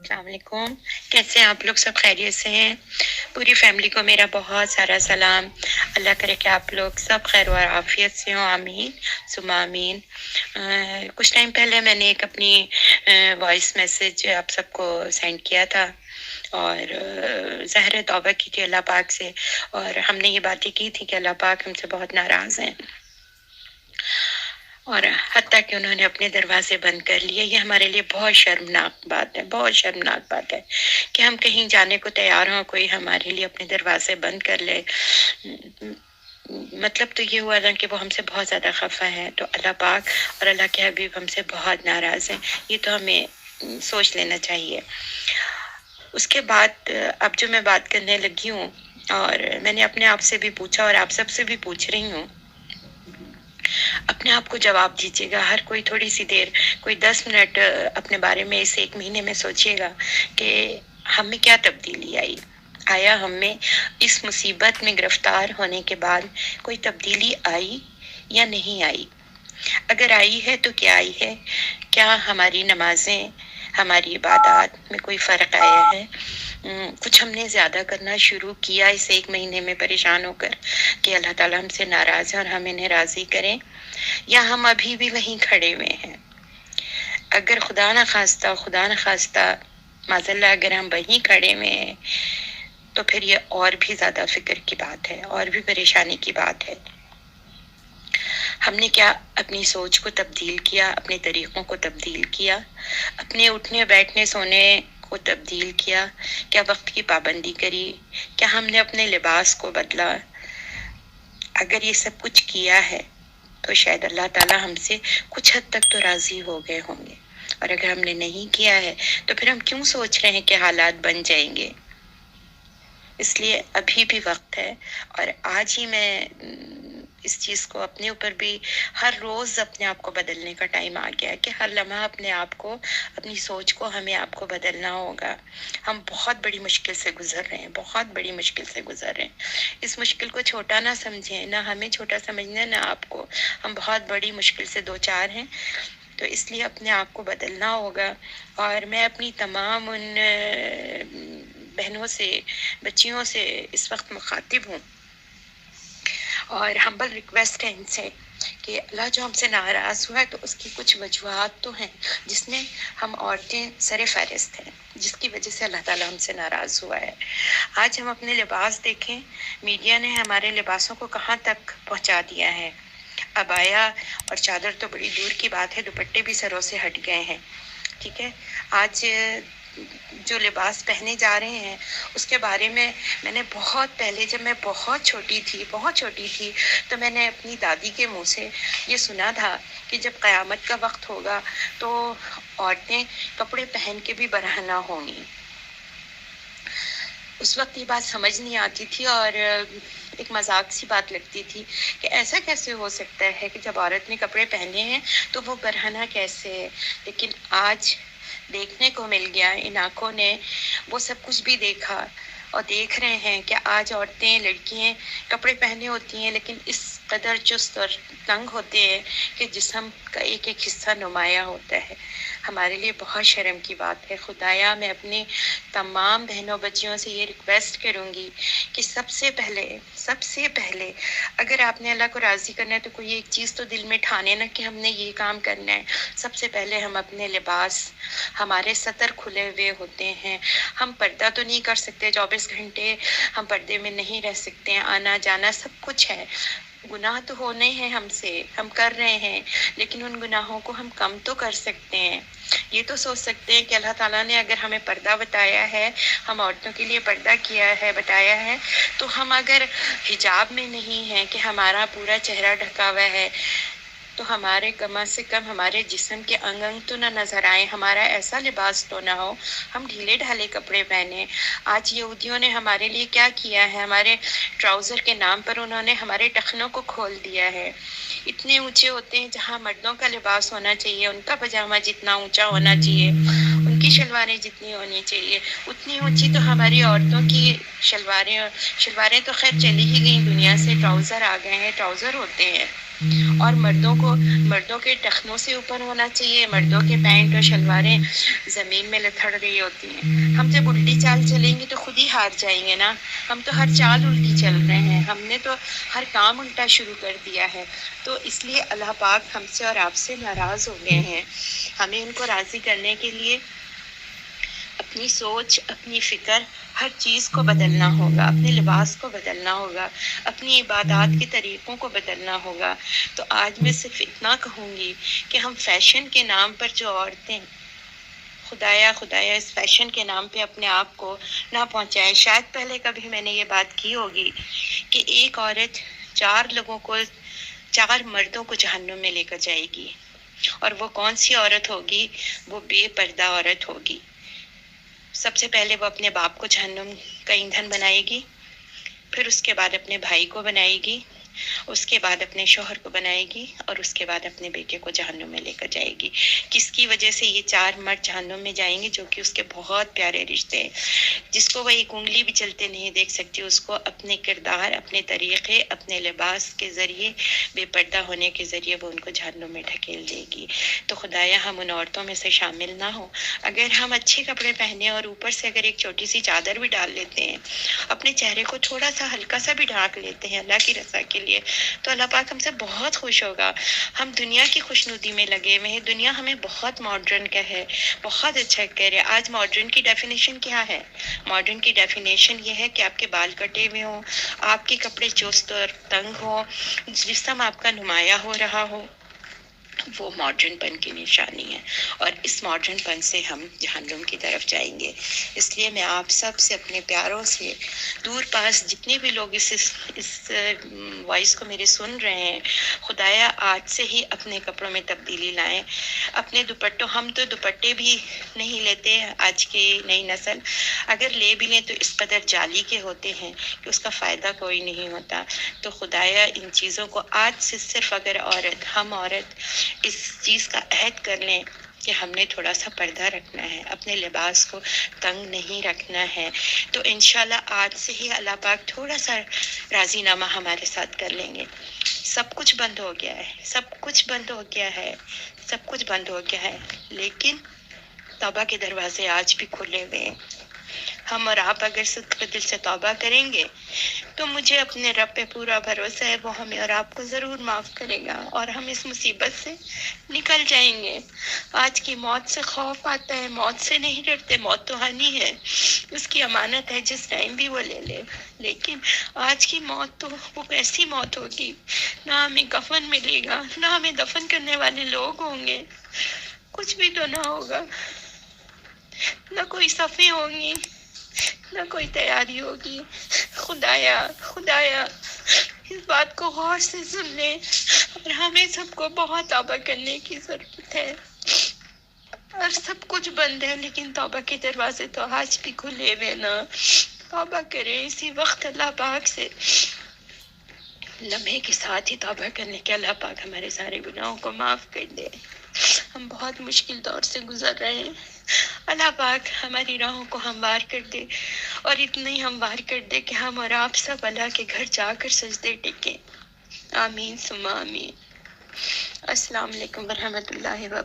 السلام علیکم، کیسے ہیں آپ لوگ؟ سب خیریت سے ہیں؟ پوری فیملی کو میرا بہت سارا سلام۔ اللہ کرے کہ آپ لوگ سب خیر و عافیت سے ہوں، آمین ثم آمین۔ کچھ ٹائم پہلے میں نے ایک اپنی وائس میسج آپ سب کو سینڈ کیا تھا، اور ظاہر توبہ کی تھی اللہ پاک سے، اور ہم نے یہ باتیں کی تھی کہ اللہ پاک ہم سے بہت ناراض ہیں، اور حتیٰ کہ انہوں نے اپنے دروازے بند کر لیے۔ یہ ہمارے لیے بہت شرمناک بات ہے، بہت شرمناک بات ہے کہ ہم کہیں جانے کو تیار ہوں، کوئی ہمارے لیے اپنے دروازے بند کر لے۔ مطلب تو یہ ہوا نا کہ وہ ہم سے بہت زیادہ خفا ہے، تو اللہ پاک اور اللہ کے حبیب ہم سے بہت ناراض ہیں، یہ تو ہمیں سوچ لینا چاہیے۔ اس کے بعد اب جو میں بات کرنے لگی ہوں، اور میں نے اپنے آپ سے بھی پوچھا اور آپ سب سے بھی پوچھ رہی ہوں، اپنے آپ کو جواب دیجیے گا۔ ہر کوئی تھوڑی سی دیر، کوئی 10 منٹ اپنے بارے میں اس 1 مہینے میں سوچیے گا کہ ہم میں کیا تبدیلی آئی۔ آیا ہم میں اس مصیبت میں گرفتار ہونے کے بعد کوئی تبدیلی آئی یا نہیں آئی؟ اگر آئی ہے تو کیا آئی ہے؟ کیا ہماری نمازیں، ہماری عبادات میں کوئی فرق آیا ہے؟ کچھ ہم نے زیادہ کرنا شروع کیا اس 1 مہینے میں پریشان ہو کر کہ اللہ تعالیٰ ہم سے ناراض ہے اور ہم انہیں راضی کریں، یا ہم ابھی بھی وہیں کھڑے ہوئے ہیں؟ اگر خدا نہ خواستہ معاذ اللہ اگر ہم وہیں کھڑے ہوئے ہیں، تو پھر یہ اور بھی زیادہ فکر کی بات ہے، اور بھی پریشانی کی بات ہے۔ ہم نے کیا اپنی سوچ کو تبدیل کیا، اپنے طریقوں کو تبدیل کیا، اپنے اٹھنے بیٹھنے سونے کو تبدیل کیا؟ کیا وقت کی پابندی کری؟ کیا ہم نے اپنے لباس کو بدلا؟ اگر یہ سب کچھ کیا ہے تو شاید اللہ تعالیٰ ہم سے کچھ حد تک تو راضی ہو گئے ہوں گے، اور اگر ہم نے نہیں کیا ہے تو پھر ہم کیوں سوچ رہے ہیں کہ حالات بن جائیں گے؟ اس لیے ابھی بھی وقت ہے، اور آج ہی میں اس چیز کو اپنے اوپر بھی، ہر روز اپنے آپ کو بدلنے کا ٹائم آ گیا ہے کہ ہر لمحہ اپنے آپ کو، اپنی سوچ کو ہمیں آپ کو بدلنا ہوگا۔ ہم بہت بڑی مشکل سے گزر رہے ہیں، بہت بڑی مشکل سے گزر رہے ہیں۔ اس مشکل کو چھوٹا نہ سمجھیں، نہ ہمیں چھوٹا سمجھنا نہ آپ کو، ہم بہت بڑی مشکل سے دو چار ہیں، تو اس لیے اپنے آپ کو بدلنا ہوگا۔ اور میں اپنی تمام ان بہنوں سے، بچیوں سے اس وقت مخاطب ہوں، اور ہمبل ریکویسٹ ہے ان سے کہ اللہ جو ہم سے ناراض ہوا ہے تو اس کی کچھ وجوہات تو ہیں جس میں ہم عورتیں سر فہرست ہیں، جس کی وجہ سے اللہ تعالیٰ ہم سے ناراض ہوا ہے۔ آج ہم اپنے لباس دیکھیں، میڈیا نے ہمارے لباسوں کو کہاں تک پہنچا دیا ہے۔ عبایا اور چادر تو بڑی دور کی بات ہے، دوپٹے بھی سروں سے ہٹ گئے ہیں، ٹھیک ہے۔ آج جو لباس پہنے جا رہے ہیں اس کے بارے میں نے بہت پہلے، جب میں بہت چھوٹی تھی تو میں نے اپنی دادی کے منہ سے یہ سنا تھا کہ جب قیامت کا وقت ہوگا تو عورتیں کپڑے پہن کے بھی برہنہ ہوں گی۔ اس وقت یہ بات سمجھ نہیں آتی تھی، اور ایک مذاق سی بات لگتی تھی کہ ایسا کیسے ہو سکتا ہے کہ جب عورت نے کپڑے پہنے ہیں تو وہ برہنہ کیسے ہے؟ لیکن آج دیکھنے کو مل گیا، ان آنکھوں نے وہ سب کچھ بھی دیکھا، اور دیکھ رہے ہیں کہ آج عورتیں، لڑکیاں کپڑے پہنے ہوتی ہیں لیکن اس قدر چست اور تنگ ہوتے ہیں کہ جسم کا ایک ایک حصہ نمایاں ہوتا ہے۔ ہمارے لیے بہت شرم کی بات ہے۔ خدایا میں اپنی تمام بہنوں بچیوں سے یہ ریکویسٹ کروں گی کہ سب سے پہلے اگر آپ نے اللہ کو راضی کرنا ہے تو کوئی ایک چیز تو دل میں ٹھانے نا کہ ہم نے یہ کام کرنا ہے۔ سب سے پہلے ہم اپنے لباس، ہمارے سطر کھلے ہوئے ہوتے ہیں، ہم پردہ تو نہیں کر سکتے 24 گھنٹے، ہم پردے میں نہیں رہ سکتے، آنا جانا سب کچھ ہے، گناہ تو ہونے ہیں ہم سے، ہم کر رہے ہیں، لیکن ان گناہوں کو ہم کم تو کر سکتے ہیں۔ یہ تو سوچ سکتے ہیں کہ اللہ تعالیٰ نے اگر ہمیں پردہ بتایا ہے، ہم عورتوں کے لیے پردہ کیا ہے، بتایا ہے، تو ہم اگر حجاب میں نہیں ہیں کہ ہمارا پورا چہرہ ڈھکا ہوا ہے، تو ہمارے کم سے کم ہمارے جسم کے انگ انگ تو نہ نظر آئے، ہمارا ایسا لباس تو نہ ہو ہم ڈھیلے ڈھالے کپڑے پہنے۔ آج یہودیوں نے ہمارے لیے کیا کیا ہے؟ ہمارے ٹراؤزر کے نام پر انہوں نے ہمارے ٹخنوں کو کھول دیا ہے۔ اتنے اونچے ہوتے ہیں، جہاں مردوں کا لباس ہونا چاہیے، ان کا پاجامہ جتنا اونچا ہونا چاہیے، ان کی شلواریں جتنی ہونی چاہیے، اتنی اونچی تو ہماری عورتوں کی شلواریں تو خیر چلی ہی گئی دنیا سے، ٹراؤزر آ گئے ہیں، ٹراؤزر ہوتے ہیں۔ اور مردوں کے ٹخنوں سے اوپر ہونا چاہیے. مردوں کے پینٹ اور شلواریں زمین میں لتھڑ رہی ہوتی ہیں. ہم جب الٹی چال چلیں گے تو خود ہی ہار جائیں گے نا. ہم تو ہر چال الٹی چل رہے ہیں, ہم نے تو ہر کام الٹا شروع کر دیا ہے. تو اس لیے اللہ پاک ہم سے اور آپ سے ناراض ہو گئے ہیں. ہمیں ان کو راضی کرنے کے لیے اپنی سوچ, اپنی فکر, ہر چیز کو بدلنا ہوگا. اپنے لباس کو بدلنا ہوگا, اپنی عبادات کے طریقوں کو بدلنا ہوگا. تو آج میں صرف اتنا کہوں گی کہ ہم فیشن کے نام پر جو عورتیں خدایا اس فیشن کے نام پہ اپنے آپ کو نہ پہنچائیں. شاید پہلے کبھی میں نے یہ بات کی ہوگی کہ ایک عورت 4 مردوں کو جہنم میں لے کر جائے گی. اور وہ کون سی عورت ہوگی؟ وہ بے پردہ عورت ہوگی. سب سے پہلے وہ اپنے باپ کو جہنم کا ایندھن بنائے گی, پھر اس کے بعد اپنے بھائی کو بنائے گی, اس کے بعد اپنے شوہر کو بنائے گی, اور اس کے بعد اپنے بیٹے کو جہنم میں لے کر جائے گی. کس کی وجہ سے یہ 4 مرد جہنم میں جائیں گے؟ جو کہ اس کے بہت پیارے رشتے ہیں, جس کو وہ ایک انگلی بھی چلتے نہیں دیکھ سکتی, اس کو اپنے کردار, اپنے طریقے, اپنے لباس کے ذریعے, بے پردہ ہونے کے ذریعے وہ ان کو جہنم میں ڈھکیل دے گی. تو خدایا ہم ان عورتوں میں سے شامل نہ ہوں. اگر ہم اچھے کپڑے پہنے اور اوپر سے اگر ایک چھوٹی سی چادر بھی ڈال لیتے ہیں, اپنے چہرے کو تھوڑا سا ہلکا سا بھی ڈھانک لیتے ہیں اللہ کی رضا کے لیے, تو اللہ پاک ہم سے بہت خوش ہوگا. ہم دنیا کی خوشنودی میں لگے ہوئے ہیں. دنیا ہمیں بہت ماڈرن کہے, بہت اچھا کہہ رہے. آج ماڈرن کی ڈیفینیشن کیا ہے؟ ماڈرن کی ڈیفینیشن یہ ہے کہ آپ کے بال کٹے ہوئے ہوں, آپ کے کپڑے چست اور تنگ ہوں, جسم آپ کا نمایاں ہو رہا ہو. وہ ماڈرن پن کی نشانی ہے, اور اس ماڈرن پن سے ہم جہنم کی طرف جائیں گے. اس لیے میں آپ سب سے, اپنے پیاروں سے, دور پاس جتنے بھی لوگ اس وائس کو میرے سن رہے ہیں, خدایا آج سے ہی اپنے کپڑوں میں تبدیلی لائیں. اپنے دوپٹوں, ہم تو دوپٹے بھی نہیں لیتے آج کی نئی نسل, اگر لے بھی لیں تو اس قدر جعلی کے ہوتے ہیں کہ اس کا فائدہ کوئی نہیں ہوتا. تو خدایا ان چیزوں کو آج سے صرف اگر ہم عورت اس چیز کا عہد کر لیں کہ ہم نے تھوڑا سا پردہ رکھنا ہے, اپنے لباس کو تنگ نہیں رکھنا ہے, تو انشاءاللہ آج سے ہی اللہ پاک تھوڑا سا راضی نامہ ہمارے ساتھ کر لیں گے. سب کچھ بند ہو گیا ہے, سب کچھ بند ہو گیا ہے, سب کچھ بند ہو گیا ہے, لیکن توبہ کے دروازے آج بھی کھلے ہوئے ہیں. ہم اور آپ اگر صدق دل سے توبہ کریں گے تو مجھے اپنے رب پہ پورا بھروسہ ہے, وہ ہمیں اور آپ کو ضرور معاف کرے گا, اور ہم اس مصیبت سے نکل جائیں گے. آج کی موت سے خوف آتا ہے, موت سے نہیں ڈرتے, موت تو ہانی ہے, اس کی امانت ہے, جس ٹائم بھی وہ لے لے. لیکن آج کی موت تو وہ ایسی موت ہوگی, نہ ہمیں کفن ملے گا, نہ ہمیں دفن کرنے والے لوگ ہوں گے, کچھ بھی تو نہ ہوگا, نہ کوئی صفیں ہوں گی, نہ کوئی تیاری ہوگی. خدایا اس بات کو غور سے سن لیں, اور ہمیں سب کو بہت توبہ کرنے کی ضرورت ہے. اور سب کچھ بند ہے, لیکن توبہ کے دروازے تو آج بھی کھلے ہوئے نا. توبہ کریں اسی وقت اللہ پاک سے, لمحے کے ساتھ ہی توبہ کرنے کے اللہ پاک ہمارے سارے گناہوں کو معاف کر دے. ہم بہت مشکل دور سے گزر رہے ہیں, اللہ پاک ہماری راہوں کو ہموار کر دے, اور اتنی ہموار کر دے کہ ہم اور آپ سب اللہ کے گھر جا کر سجدے ٹکیں. آمین ثم آمین. السلام علیکم ورحمۃ اللہ وبرکاتہ.